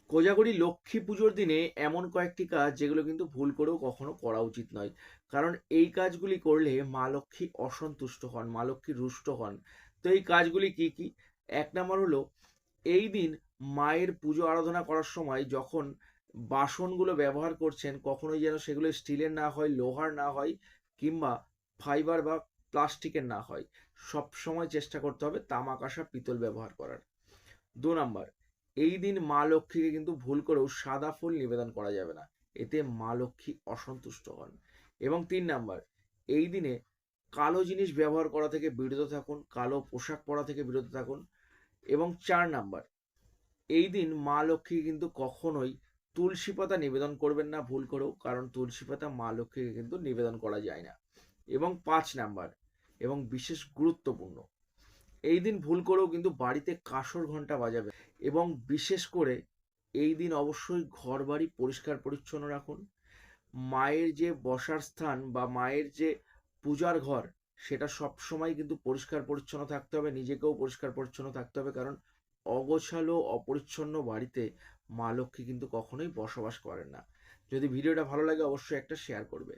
কোজাগরী লক্ষ্মী পুজোর দিনে এমন কয়েকটি কাজ যেগুলো কিন্তু ভুল করেও কখনো করা উচিত নয়। কারণ এই কাজগুলি করলে মা লক্ষ্মী অসন্তুষ্ট হন, মা লক্ষ্মী রুষ্ট হন। তো এই কাজগুলি কি কি? এক নাম্বার হলো, এই দিন মায়ের পুজো আরাধনা করার সময় যখন বাসনগুলো ব্যবহার করছেন, কখনোই যেন সেগুলো স্টিলের না হয়, লোহার না হয়, কিংবা ফাইবার বা প্লাস্টিকের না হয়। সব সময় চেষ্টা করতে হবে তামা কাঁসা পিতল ব্যবহার করার। ২ নাম্বার, এই দিন মা লক্ষ্মীকে কিন্তু ভুল করেও সাদা ফুল নিবেদন করা যাবে না। এতে মা লক্ষ্মী অসন্তুষ্ট হন। এবং ৩ নাম্বার, এই দিনে কালো জিনিস ব্যবহার করা থেকে বিরত থাকুন, কালো পোশাক পরা থেকে বিরত থাকুন। এবং ৪ নাম্বার, এই দিন মা লক্ষ্মীকে কিন্তু কখনোই তুলসী পাতা নিবেদন করবেন না ভুল করেও, কারণ তুলসী পাতা মা লক্ষ্মীকে কিন্তু নিবেদন করা যায় না। এবং ৫ নাম্বার, এবং বিশেষ গুরুত্বপূর্ণ, এই দিন ভুল করেও কিন্তু বাড়িতে কাঁসর ঘন্টা বাজাবে। এবং বিশেষ করে এই দিন অবশ্যই ঘর বাড়ি পরিষ্কার পরিচ্ছন্ন রাখুন। মায়ের যে বসার স্থান বা মায়ের যে পূজার ঘর, সেটা সবসময় কিন্তু পরিষ্কার পরিচ্ছন্ন থাকতে হবে, নিজেকেও পরিষ্কার পরিচ্ছন্ন থাকতে হবে। কারণ অগোছালো অপরিচ্ছন্ন বাড়িতে মা লক্ষ্মী কিন্তু কখনোই বসবাস করেন না। যদি ভিডিওটা ভালো লাগে অবশ্যই একটা শেয়ার করবে।